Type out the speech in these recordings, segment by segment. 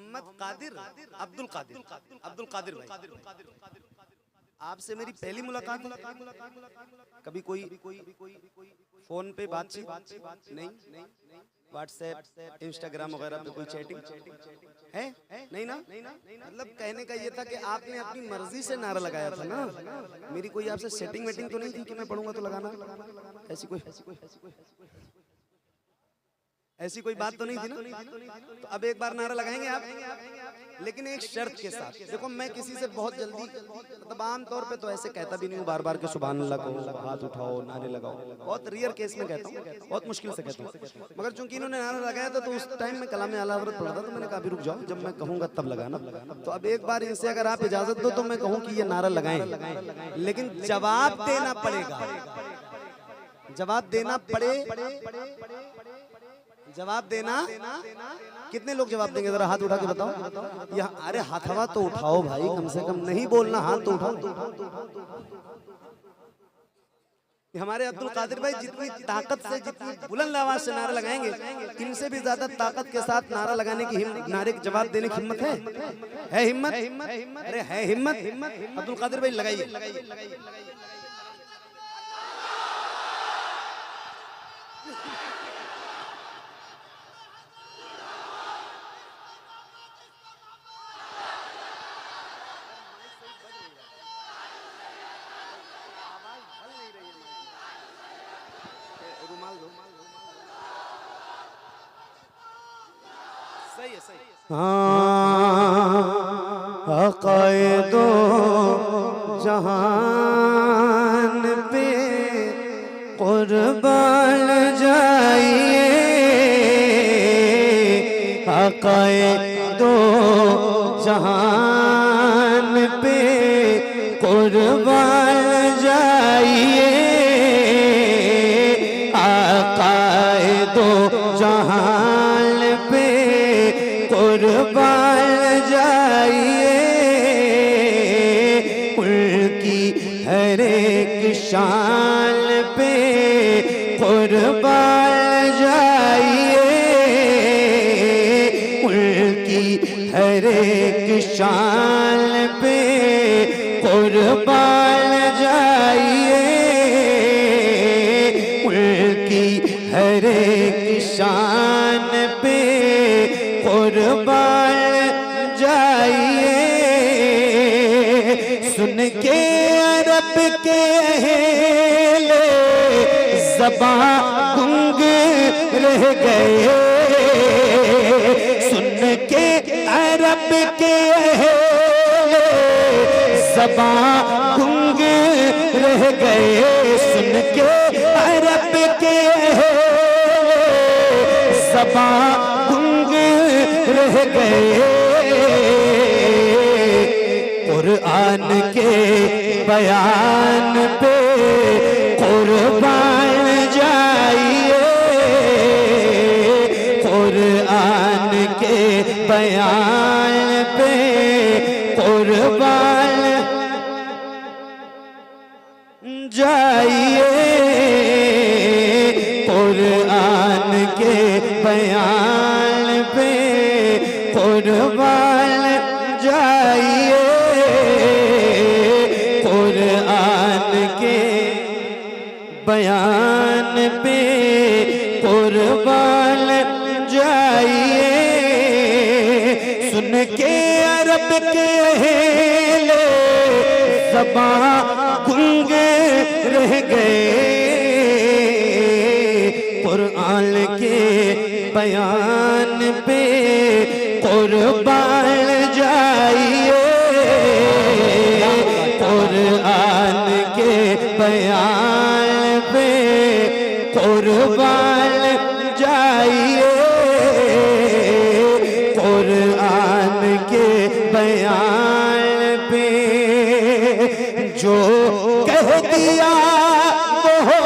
मोहम्मद कादिर अब्दुल कादिर भाई, आपसे मेरी पहली मुलाकात है। कभी कोई फोन पे बातचीत नहीं, व्हाट्सएप इंस्टाग्राम वगैरह पे कोई चैटिंग है नहीं ना? मतलब कहने का ये था कि आपने अपनी मर्जी से नारा लगाया था ना, मेरी कोई आपसे सेटिंग वेटिंग तो नहीं थी कि मैं पढ़ूंगा तो लगाना, ऐसी कोई बात तो नहीं थी ना? तो अब एक बार नारा लगाएंगे आप, लेकिन एक शर्त के साथ। देखो मैं किसी से बहुत जल्दी, मतलब आम तौर पे तो ऐसे कहता भी नहीं हूँ बार बार के सुभान अल्लाह कहो, हाथ उठाओ, नारे लगाओ, बहुत रेयर केस में कहता हूँ, बहुत मुश्किल से कहता हूँ। मगर चूंकि इन्होंने नारा लगाया था तो उस टाइम में कलाम आला हज़रत पढ़ा था, तो मैंने कहा अभी रुक जाओ, जब मैं कहूँगा तब लगाना। तो अब एक बार इनसे अगर आप इजाजत दो तो मैं कहूँ कि ये नारा लगाएं, लेकिन जवाब देना पड़ेगा, जवाब देना पड़े, जवाब देना। कितने लोग जवाब देंगे जरा हाथ उठा के बताओ। यहाँ अरे हाथ हवा तो उठाओ भाई, कम से कम नहीं बोलना, हाथ तो उठाओ। हमारे अब्दुल कादिर भाई जितनी ताकत से, जितनी बुलंद आवाज से नारा लगाएंगे, इनसे भी ज्यादा ताकत के साथ नारा लगाने की नारे के जवाब देने की हिम्मत है हिम्मत? अरे है हिम्मत? अब्दुल कादिर भाई लगाइए। अक़ायदो जहान पे कुर्बान जाइए, अक़ायदो जहान पे कुर्बान जाइए, अक़ायदो जहान पे कुर्बान जाइए, उनकी हर एक शान पे कुर्बान जाइए, उनकी हर एक शान पे कुर्बान जाइए, उनकी हर एक शान पे कुर्बान जाइए। सुन के अरब के अहले ज़बां गुंग रह गए, सुन के अरब के अहले ज़बां गुंग रह गए, सुन के अरब के अहले ज़बां गुंग रह गए, कुरान के बयान पे कुर्बान जाइए, कुरान के बयान पे कुर्बान जाइए, कुरान के बयान पे कुर्बान जाइए, कुरान के बयान पे कुर्बान जाइए। सुन के अरब के अहले ज़बां गुंग रह गए, कुरान के बयान पे कुर्बान जाइए, कुरान के बयान पे कुर्बान जाइए, कुरान के बयान पे जो कह दिया वो हो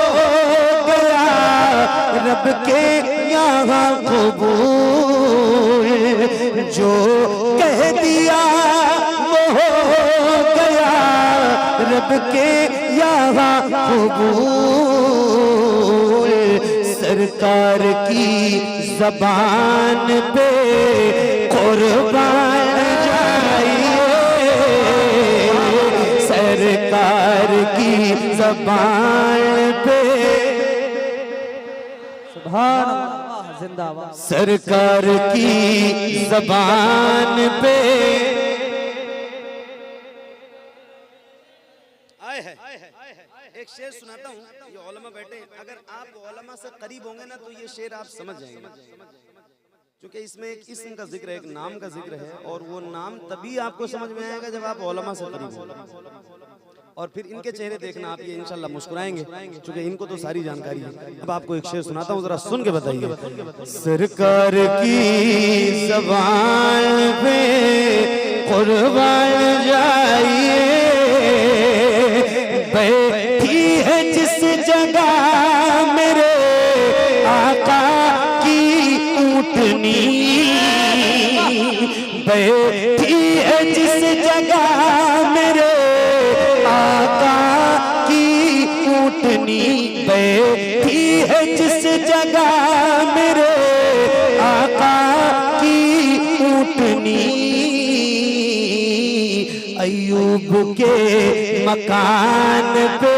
गया, रब के यहाँ कबूल, जो कह दिया वो हो गया, रब के यहाँ कबूल, सरकार की ज़बान पे कुर्बान जाइए सरकार की ज़बान पे। सुभान अल्लाह, जिंदाबाद। सरकार की ज़बान पे आए है। एक शेर सुनाता हूँ, ये उलमा बैठे, अगर आप उलमा से करीब होंगे ना तो ये शेर आप समझ जाएंगे, क्योंकि इसमें एक इस्म का जिक्र है, एक नाम का जिक्र है, और वो नाम तभी आपको समझ में आएगा जब आप उलमा से करीब होंगे, और फिर इनके चेहरे देखना आप, ये इंशाल्लाह मुस्कुराएंगे, क्योंकि इनको तो सारी जानकारी है। अब आपको एक शेर सुनाता हूँ, जरा सुन के बताइए। सरकार की ज़बान पे कुर्बान जाइए बैठी है जिस जगह मेरे आका की ऊँटनी, बैठी है जिस जगह मेरे आका की ऊँटनी, बैठी है जिस जगह मेरे आका की ऊँटनी, अय्यूब के मकान पे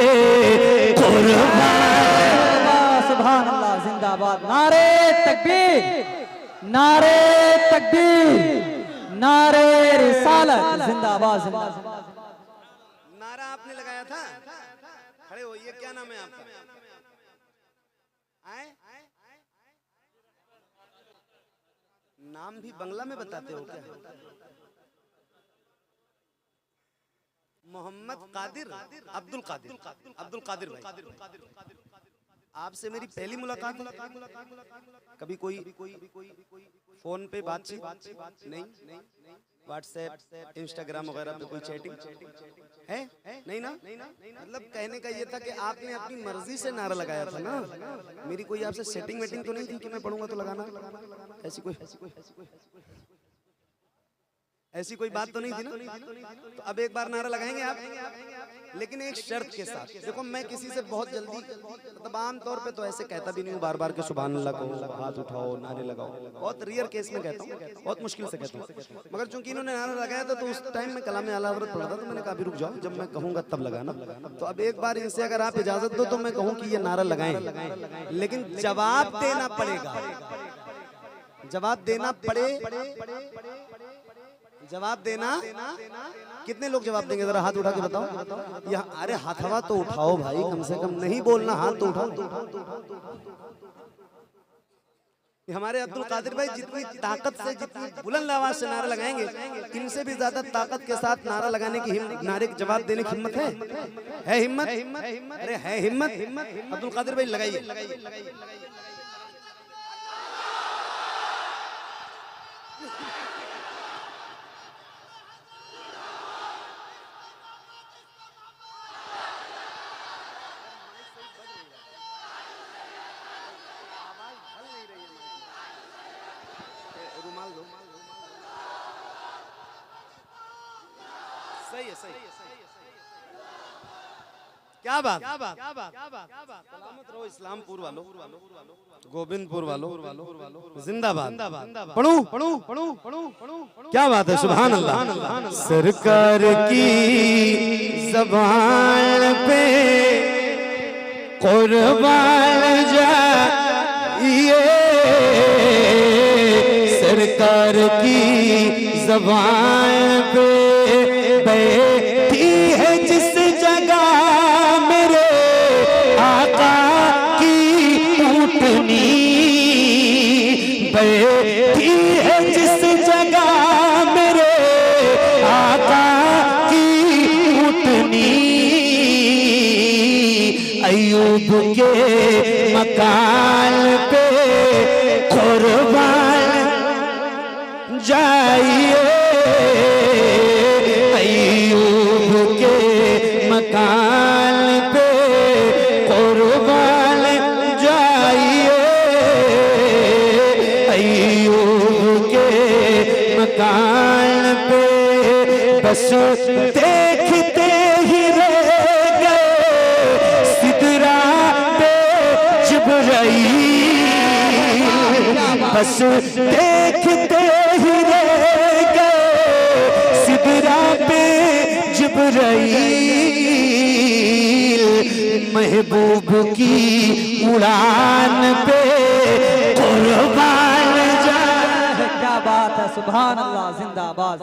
कुर्बान। सुभान अल्लाह, जिंदाबाद। नारे तकबीर, नारे तकबीर, नारे रिसालत, जिंदाबाद जिंदाबाद। नारा आपने लगाया था, खड़े हो, ये क्या नाम है आपका? आए? नाम भी बंगला में बताते हो क्या? मोहम्मद कादिर, अब्दुल कादिर, अब्दुल कादिर भाई, आपसे मेरी पहली मुलाकात है। कभी कोई फोन पे बातचीत नहीं, व्हाट्सएप, इंस्टाग्राम वगैरह पे कोई चैटिंग है नहीं ना? मतलब कहने का ये था कि आपने अपनी मर्जी से नारा लगाया था ना, मेरी कोई आपसे सेटिंग वेटिंग तो नहीं थी कि मैं पढ़ूंगा तो लगाना, ऐसी कोई बात तो नहीं थी ना? तो अब एक बार नारा लगाएंगे आप, लेकिन एक शर्त के साथ। देखो मैं किसी से बहुत जल्दी, मतलब आम तौर पे तो ऐसे कहता भी नहीं हूँ बार बार के सुभान अल्लाह कहो, हाथ उठाओ, नारे लगाओ, बहुत रेयर केस में कहता हूँ, बहुत मुश्किल से कहता हूँ, मगर चूंकि इन्होंने नारा लगाया था तो उस टाइम में कलाम आला हज़रत पढ़ा था, तो मैंने कहा अभी रुक जाओ, जब मैं कहूँगा तब लगाना। तो अब एक बार इनसे अगर आप इजाजत दो तो मैं कहूँ कि ये नारा लगाएं, लेकिन जवाब देना पड़ेगा, जवाब देना पड़े, जवाब देना। कितने लोग जवाब देंगे, जरा हाथ उठा के बताओ। यहाँ अरे हाथ हवा तो उठाओ भाई, कम से कम नहीं बोलना, हाथ तो उठाओ। हमारे अब्दुल कादिर भाई जितनी ताकत से, जितनी बुलंद आवाज से नारा लगाएंगे, इनसे भी ज्यादा ताकत के साथ नारा लगाने की नारे के जवाब देने की हिम्मत है हिम्मत? अरे है हिम्मत? अब्दुल कादिर भाई लगाइए। सही है, सही है। क्या बात, सलामत रहो इस्लामपुर वालों, गोविंदपुर वालों, जिंदाबाद। पढ़ूं, क्या बात है, सुभान अल्लाह। सरकार की ज़बान पे कुर्बान जाइए सरकार की ज़बान पे बैठी है जिस जगह मेरे आका की ऊँटनी, बैठी है जिस जगह मेरे आका की ऊँटनी, अय्यूब के मकान पे कुर्बान जाइए, अय्यूब के मकान पे कुर्बान जाइए, अय्यूब के मकान पे बस देखते ही रह गए सिदरा पे जिब्राईल, बस देखते ही रह महबूब की उड़ान पे कुर्बान जाए। क्या बात है, सुभान अल्लाह, जिंदाबाद।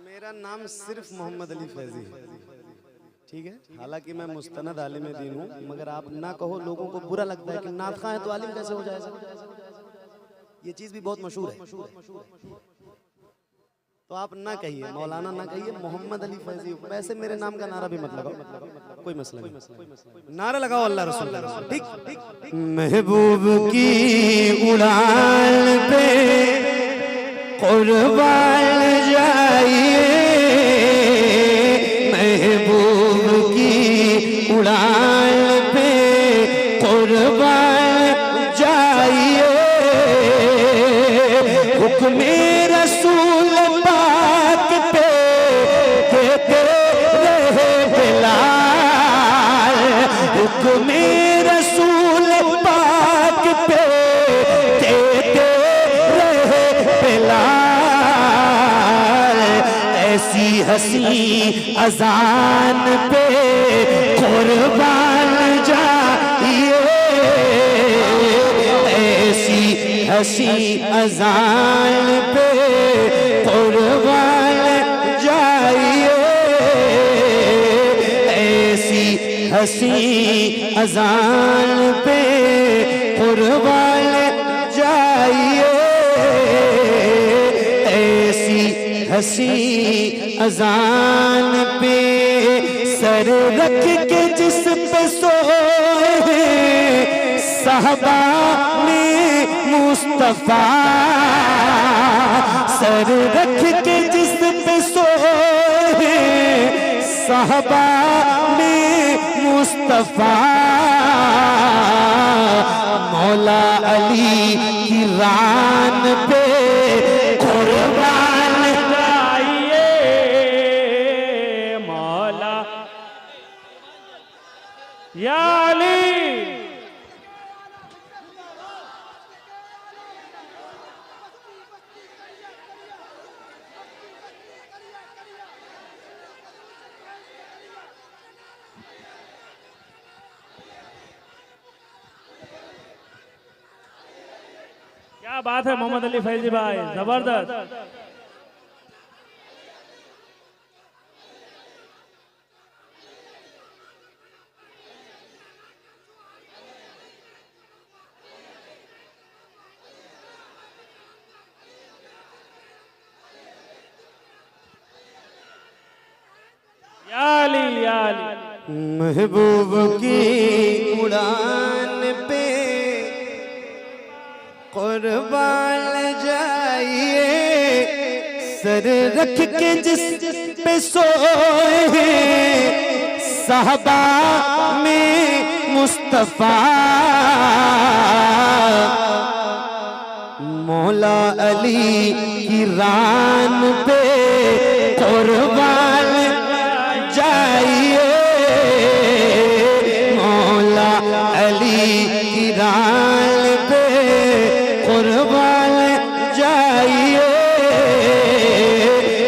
मेरा नाम सिर्फ मोहम्मद अली फैजी है, ठीक है। हालांकि मैं मुस्तनद आलिम दीन हूँ, मगर आप ना कहो, लोगों को बुरा लगता है कि नात खां है तो आलिम कैसे हो जाएगा। ये चीज भी बहुत मशहूर है। तो आप ना कहिए मौलाना, ना कहिए मोहम्मद अली फैजी। वैसे मेरे नाम का नारा भी मत लगाओ, कोई मसला नहीं। नारा लगाओ अल्लाह रसूल, ठीक। महबूब की उड़ान पे कुर्बान जाइए, महबूब की उड़ान पे कुर्बान जाइए। हुक्म रसूल पाक पे देते रहे बिलाल, हुक्म रसूल पाक पे देते रहे बिलाल। ऐसी हसी अजान पे कुर्बान जाइए, ऐसी हसी अजान पे कुर्बान जाइए, ऐसी हसी अजान पे कुर्बान जाइए, ऐसी हसी अजान पे सर रख के जिस पे सोए साहबा में मुस्तफा, सर रख के जिस पे सोए साहबा में मुस्तफा, मौला अली की रान पे कुर्बान जाइए, मौला या अली। क्या बात है मोहम्मद अली फैजी भाई, जबरदस्त। या अली, या अली। महबूब की उड़ान पे कुर्बान जाइए, सर रख के जिस पे सोए साहबा में मुस्तफा, मौला अली की रान पे कुर्बान जाइए, मौला अली की रान पे कुर्बान जाइए,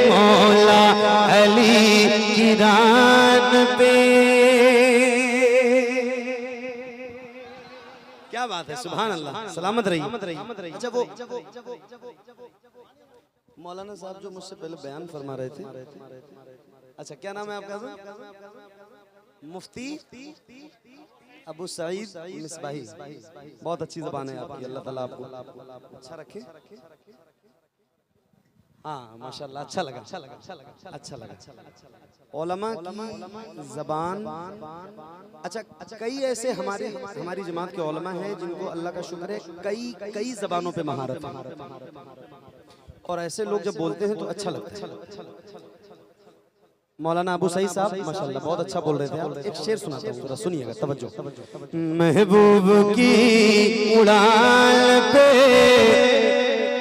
मौला अली की रान पे। क्या बात है, सुभान अल्लाह, सलामत रही। अच्छा वो मौलाना साहब जो मुझसे पहले बयान फरमा रहे थे, अच्छा क्या नाम है आपका? मुफ्ती अबू सईद मिसबाही। बहुत अच्छी ज़बान है आपकी, अल्लाह ताला आपको अच्छा रखे। हाँ माशाल्लाह, अच्छा लगा, अच्छा लगा। उलमा की ज़बान। अच्छा, कई ऐसे हमारी जमात के उलमा हैं जिनको अल्लाह का शुक्र है कई ज़बानों पे महारत है, और ऐसे लोग जब बोलते हैं तो अच्छा लगता है। मौलाना अबू सईद साहब माशाल्लाह बहुत अच्छा बोल रहे थे आप। एक शेर सुनाते हैं, जरा सुनिएगा, तवज्जो। महबूब की उड़ान पे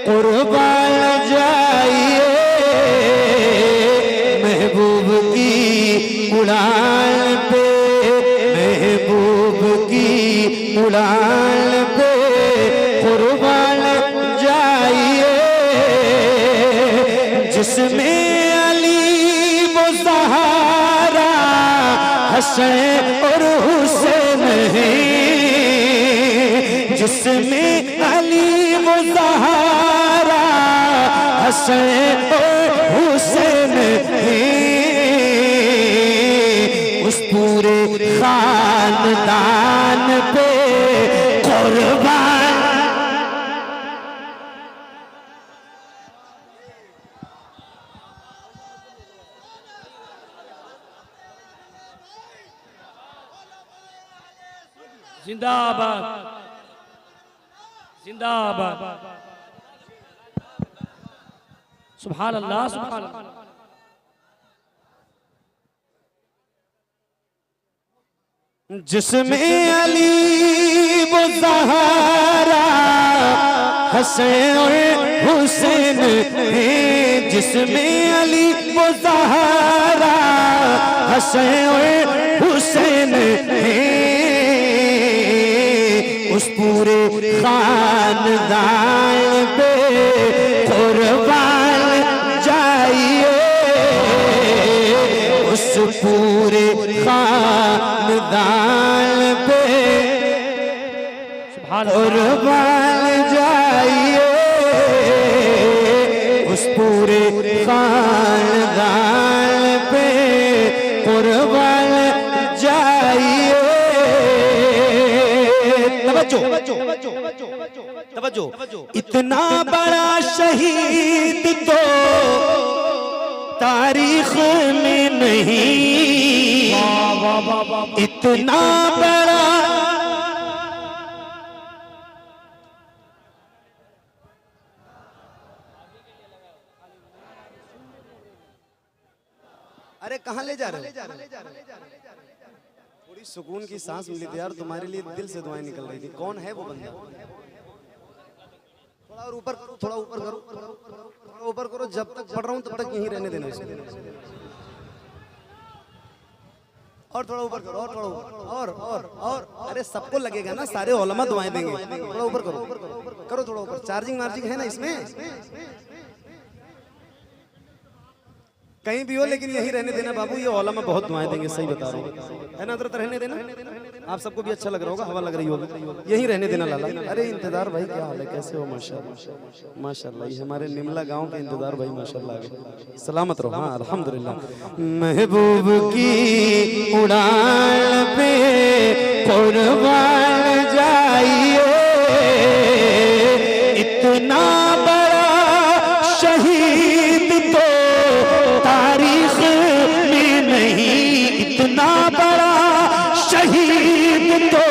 कुर्बान जाइए, महबूब की उड़ान पे, महबूब की उड़ान पे कुर्बान जाइए, जिसमें हसन और हुसैन है, जिसमें अली व ज़हरा हसन और हुसैन है, उस पूरे खानदान पे कुर्बान। जिंदाबाद जिंदाबाद। सुभान अल्लाह सुभान अल्लाह। जिसमें अली व ज़हरा हसन और हुसैन है, जिसमें अली व ज़हरा हसन और हुसैन है, उस पूरे खानदान पे कुर्बान जाइए, उस पूरे खानदान पे कुर्बान जाइए, उस पूरे खानदान पे कुर्बान जाइए। तवज्जो, इतना बड़ा शहीद तो तारीख में नहीं, इतना बड़ा अरे कहाँ ले जा रहे हो? थोड़ी सुकून की सांस मिली थी यार, तुम्हारे लिए दिल से दुआएं निकल रही थी। कौन है वो बंदा? थोड़ा और ऊपर, थोड़ा ऊपर करो, थोड़ा ऊपर करो। जब तक पढ़ रहा हूँ तब तक यहीं रहने देना इसको। और थोड़ा ऊपर करो, और थोड़ा ऊपर, और अरे सबको लगेगा ना, सारे उलमा दुआएं देंगे। थोड़ा ऊपर करो, करो थोड़ा ऊपर। चार्जिंग मार्जिंग है ना इसमें? कहीं भी हो लेकिन यही रहने देना बाबू, ये औलमा बहुत दुआएं देंगे, सही बता रहा हूँ, है ना? हजरत रहने देना, आप सबको भी अच्छा लग रहा होगा, हवा लग रही होगी, यही रहने देना लाला। अरे इंतजार भाई, क्या हाल है, कैसे हो? माशाल्लाह माशाल्लाह, ये हमारे निमला गांव के इंतजार भाई माशाल्लाह, सलामत रहो। हाँ अल्हम्दुलिल्लाह। महबूब की उड़ान पे कुर्बान जाइए, इतना बड़ा शहीद तो तारीख में नहीं, इतना बड़ा शहीद तो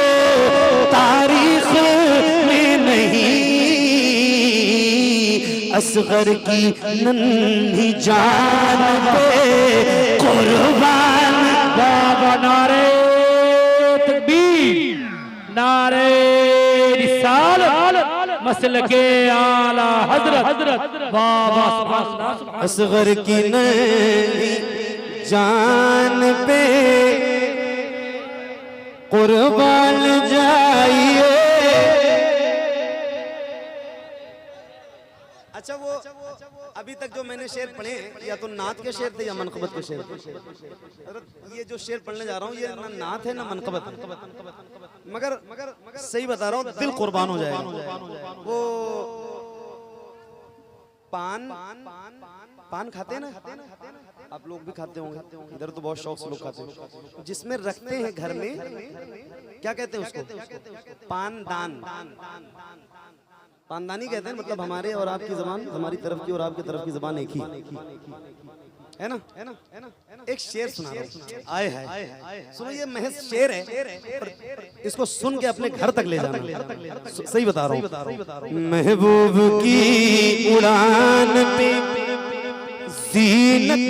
तारीख में नहीं, असगर की नन्ही जान पे कुर्बान। बाबा नारे तकबीर, नारे रिसालत, मसलके आला हजरत बाबा सुभान अल्लाह। असगर की नन्ही जान पे कुर्बान जाइए। अच्छा वो अभी तक जो मैंने शेर पढ़े या तो नात के शेर थे या मनकबत के शेर थे। ये जो शेर पढ़ने जा रहा हूँ ये ना नात है ना मनकबत, मगर सही बता रहा हूँ, दिल कुर्बान हो जाएगा। वो पान खाते हैं ना, आप लोग भी खाते होंगे, इधर तो बहुत शौक से लोग खाते हैं, जिसमें रखते हैं घर में, क्या कहते हैं उसको? पानदान, पानदानी कहते हैं। मतलब हमारे और आपकी जबान, हमारी तरफ की और आपकी तरफ की जबान एक ही है ना? एक शेर सुना रहा हूं, आए है सुनो, ये महज शेर है, इसको सुन के अपने घर तक ले जाना। सही बता रहा हूँ। महबूब की उड़ान पे ज़ीनत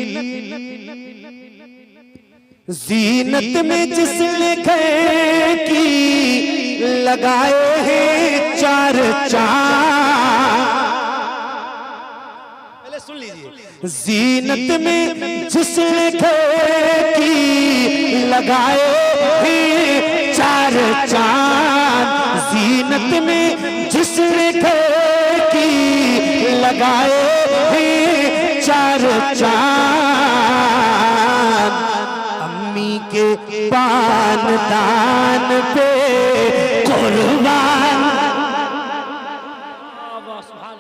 जीनत में जिसने घर की लगाए हैं चार चांद। पहले सुन लीजिए। जीनत में जिसने घर की लगाए हैं चार चांद। जीनत में जिसने घर की लगाए हैं चार चांद। अम्मी के पान दान पे कुर्बान। वाह सुभान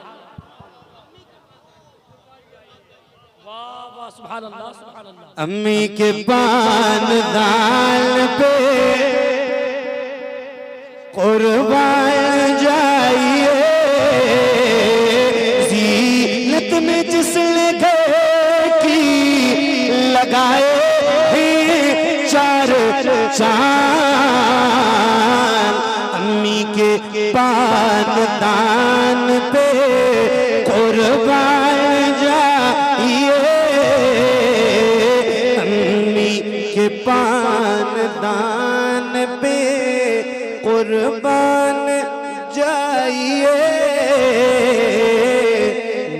वाह सुभान अल्लाह सुभान अल्लाह। अम्मी के पान दान पे कुर्बान जाइए। जीनत में जिसने घर की लगाए हैं चार चांद। अम्मी के पान दान पे कुर्बान जाइए। अम्मी के पान दान पे कुर्बान जाइए।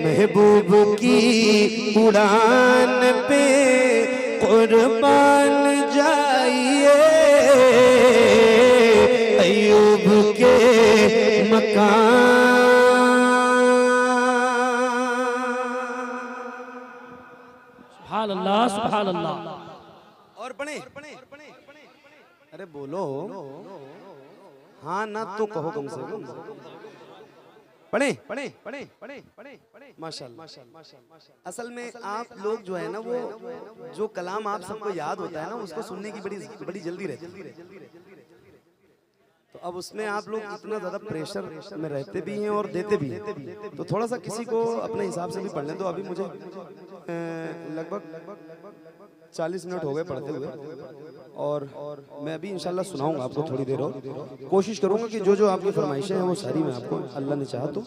महबूब की उड़ान पे कुर्बान जाइए। अय्यूब के मकान। सुभान अल्लाह सुभान अल्लाह। और पढ़े। अरे बोलो हाँ ना तो कहो कम से कम। पढ़े पढ़े पढ़े पढ़े पढ़े माशाल्लाह। असल में आप लोग जो है ना वो जो कलाम आप सबको याद होता है ना उसको सुनने की बड़ी जल्दी रहती है। तो अब उसमें आप लोग इतना ज्यादा प्रेशर में रहते भी हैं और देते भी हैं। तो थोड़ा सा किसी को अपने हिसाब से भी पढ़ लें। तो अभी मुझे लगभग 40 मिनट हो गए पढ़ते हुए और मैं अभी इंशाल्लाह सुनाऊंगा आपको थोड़ी देर और। कोशिश करूंगा कि जो जो आपकी फरमाइशें हैं वो सारी मैं आपको अल्लाह ने चाहा तो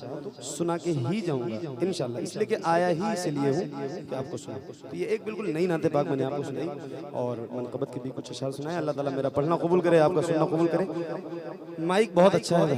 सुना के ही जाऊंगा इंशाल्लाह। इसलिए कि आया ही इसलिए हूँ कि आपको सुना। तो ये एक बिल्कुल नई नाते पाक मैंने आपको सुनाई और मनकबत के भी कुछ अशार सुनाए। अल्लाह ताला मेरा पढ़ना कबूल करे, आपका सुनना कबूल करे। माइक बहुत अच्छा है भाई।